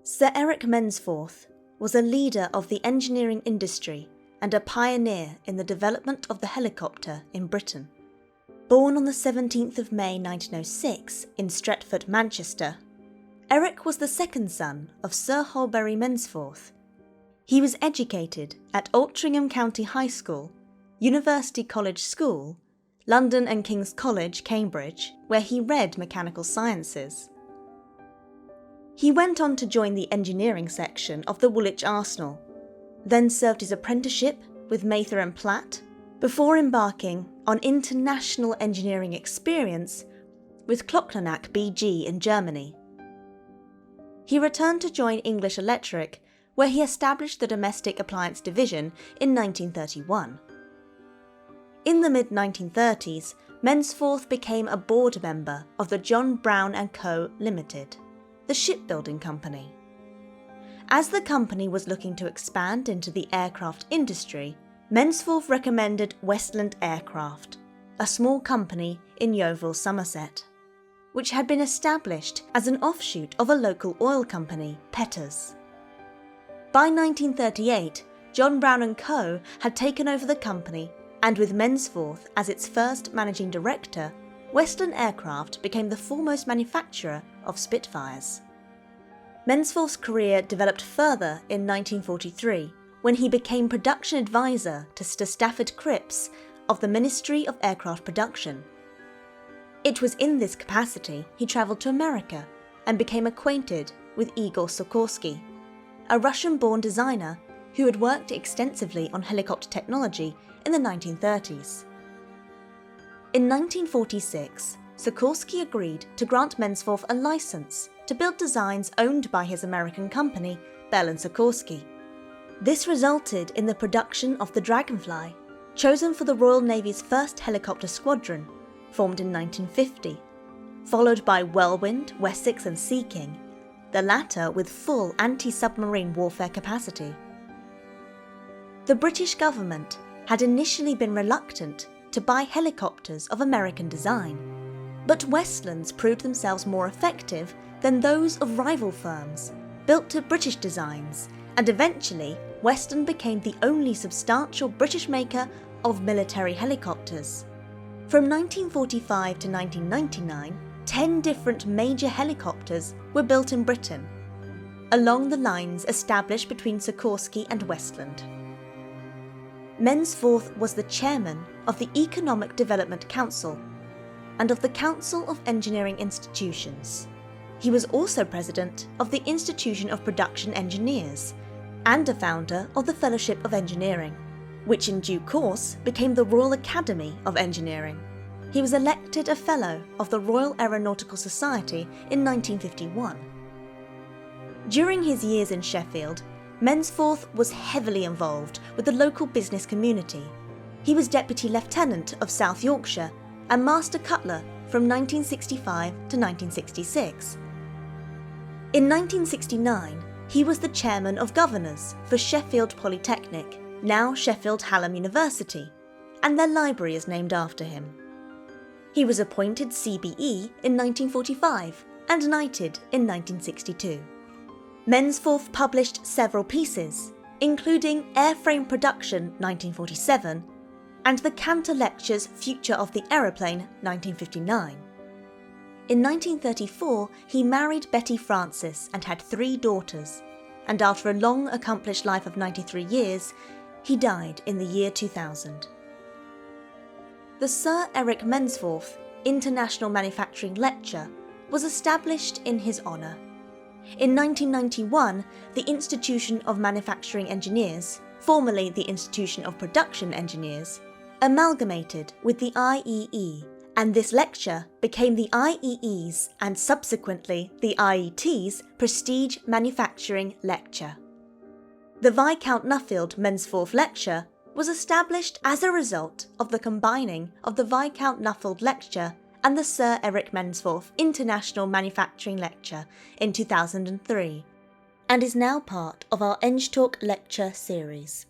Sir Eric Mensforth was a leader of the engineering industry and a pioneer in the development of the helicopter in Britain. Born on the 17th of May 1906 in Stretford, Manchester, Eric was the second son of Sir Holberry Mensforth. He was educated at Altrincham County High School, University College School, London and King's College, Cambridge, where he read mechanical sciences. He went on to join the engineering section of the Woolwich Arsenal, then served his apprenticeship with Mather and Platt, before embarking on international engineering experience with Klocknernack BG in Germany. He returned to join English Electric, where he established the domestic appliance division in 1931. In the mid-1930s, Mensforth became a board member of the John Brown & Co. Limited, the shipbuilding company. As the company was looking to expand into the aircraft industry, Mensforth recommended Westland Aircraft, a small company in Yeovil, Somerset, which had been established as an offshoot of a local oil company, Petters. By 1938, John Brown & Co. had taken over the company, and with Mensforth as its first managing director, Westland Aircraft became the foremost manufacturer of Spitfires. Mensforth's career developed further in 1943, when he became production advisor to Sir Stafford Cripps of the Ministry of Aircraft Production. It was in this capacity he travelled to America and became acquainted with Igor Sikorsky, a Russian-born designer who had worked extensively on helicopter technology in the 1930s. In 1946, Sikorsky agreed to grant Mensforth a license to build designs owned by his American company, Bell & Sikorsky. This resulted in the production of the Dragonfly, chosen for the Royal Navy's first helicopter squadron, formed in 1950, followed by Whirlwind, Wessex and Sea King, the latter with full anti-submarine warfare capacity. The British government had initially been reluctant to buy helicopters of American design, but Westlands proved themselves more effective than those of rival firms, built to British designs, and eventually Westland became the only substantial British maker of military helicopters. From 1945 to 1999, 10 different major helicopters were built in Britain, along the lines established between Sikorsky and Westland. Mensforth was the chairman of the Economic Development Council and of the Council of Engineering Institutions. He was also president of the Institution of Production Engineers and a founder of the Fellowship of Engineering, which in due course became the Royal Academy of Engineering. He was elected a Fellow of the Royal Aeronautical Society in 1951. During his years in Sheffield, Mensforth was heavily involved with the local business community. He was Deputy Lieutenant of South Yorkshire and Master Cutler from 1965 to 1966. In 1969, he was the Chairman of Governors for Sheffield Polytechnic, now Sheffield Hallam University, and their library is named after him. He was appointed CBE in 1945 and knighted in 1962. Mensforth published several pieces, including Airframe Production 1947 and the Cantor Lectures Future of the Aeroplane 1959. In 1934, he married Betty Francis and had 3 daughters, and after a long, accomplished life of 93 years, he died in the year 2000. The Sir Eric Mensforth International Manufacturing Lecture was established in his honour. In 1991, the Institution of Manufacturing Engineers, formerly the Institution of Production Engineers, amalgamated with the IEE, and this lecture became the IEE's and subsequently the IET's Prestige Manufacturing Lecture. The Viscount Nuffield Mensforth Lecture was established as a result of the combining of the Viscount Nuffield Lecture and the Sir Eric Mensforth International Manufacturing Lecture in 2003, and is now part of our EngTalks lecture series.